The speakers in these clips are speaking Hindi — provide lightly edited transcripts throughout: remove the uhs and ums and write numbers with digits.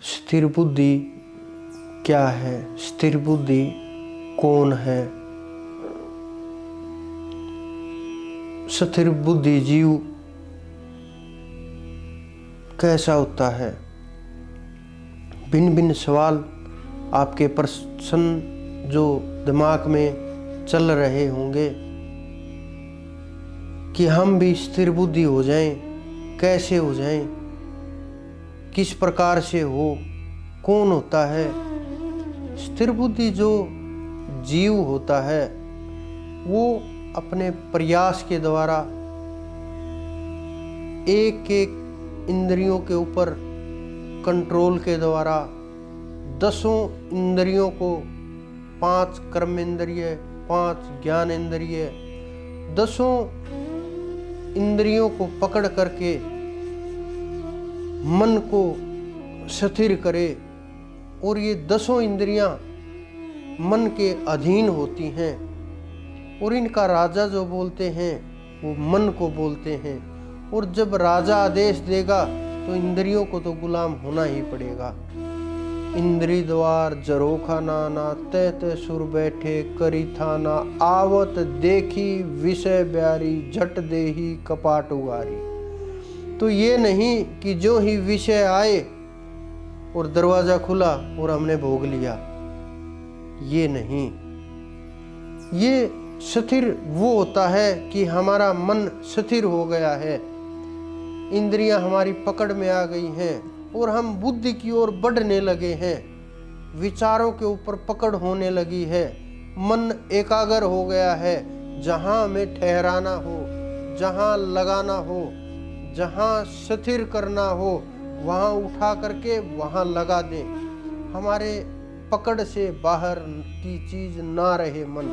स्थिर बुद्धि क्या है? स्थिर बुद्धि कौन है? स्थिर बुद्धि जीव कैसा होता है? भिन्न भिन्न सवाल आपके प्रश्न जो दिमाग में चल रहे होंगे कि हम भी स्थिर बुद्धि हो जाएं, कैसे हो जाएं, किस प्रकार से हो, कौन होता है स्थिर बुद्धि? जो जीव होता है वो अपने प्रयास के द्वारा एक एक इंद्रियों के ऊपर कंट्रोल के द्वारा 10 इंद्रियों को, 5 कर्म इंद्रिय, 5 ज्ञान इंद्रिय, 10 इंद्रियों को पकड़ करके मन को स्थिर करे। और ये 10 इंद्रियां मन के अधीन होती हैं और इनका राजा जो बोलते हैं वो मन को बोलते हैं। और जब राजा आदेश देगा तो इंद्रियों को तो गुलाम होना ही पड़ेगा। इंद्री द्वार जरोखा नाना, तय तय सुर बैठे करी थाना, आवत देखी विषय ब्यारी, झट देही कपाट उगारी। तो ये नहीं कि जो ही विषय आए और दरवाजा खुला और हमने भोग लिया, ये नहीं। ये स्थिर वो होता है कि हमारा मन स्थिर हो गया है, इंद्रियां हमारी पकड़ में आ गई हैं और हम बुद्धि की ओर बढ़ने लगे हैं, विचारों के ऊपर पकड़ होने लगी है, मन एकाग्र हो गया है। जहां हमें ठहराना हो, जहां लगाना हो, जहां स्थिर करना हो, वहां उठा करके वहां लगा दें। हमारे पकड़ से बाहर की चीज ना रहे मन।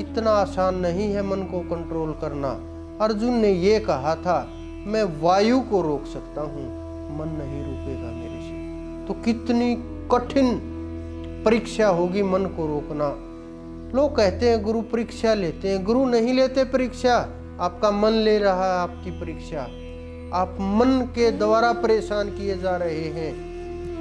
इतना आसान नहीं है मन को कंट्रोल करना। अर्जुन ने ये कहा था, मैं वायु को रोक सकता हूँ, मन नहीं रुकेगा मेरे से। तो कितनी कठिन परीक्षा होगी मन को रोकना। लोग कहते हैं गुरु परीक्षा लेते हैं, गुरु नहीं लेते परीक्षा, आपका मन ले रहा है आपकी परीक्षा। आप मन के द्वारा परेशान किए जा रहे हैं,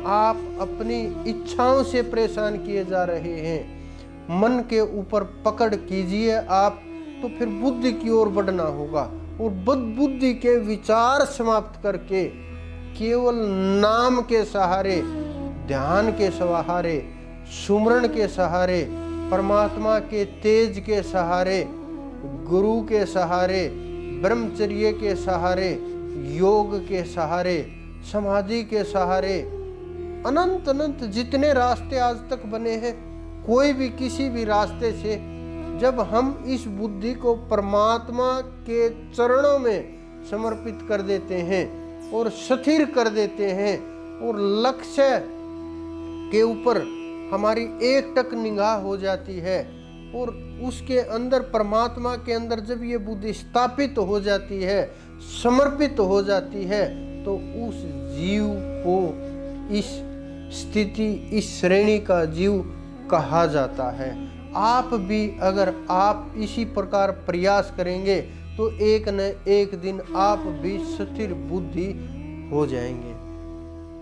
आप अपनी इच्छाओं से परेशान किए जा रहे हैं। मन के ऊपर पकड़ कीजिए आप, तो फिर बुद्धि की ओर बढ़ना होगा। और बुद्धि के विचार समाप्त करके केवल नाम के सहारे, ध्यान के सहारे, सुमरण के सहारे, परमात्मा के तेज के सहारे, गुरु के सहारे, ब्रह्मचर्य के सहारे, योग के सहारे, समाधि के सहारे, अनंत अनंत जितने रास्ते आज तक बने हैं, कोई भी किसी भी रास्ते से जब हम इस बुद्धि को परमात्मा के चरणों में समर्पित कर देते हैं और स्थिर कर देते हैं और लक्ष्य के ऊपर हमारी एकटक निगाह हो जाती है और उसके अंदर, परमात्मा के अंदर जब ये बुद्धि स्थापित हो जाती है, समर्पित हो जाती है, तो उस जीव को इस स्थिति, इस श्रेणी का जीव कहा जाता है। आप भी अगर आप इसी प्रकार प्रयास करेंगे तो एक न एक दिन आप भी स्थिर बुद्धि हो जाएंगे।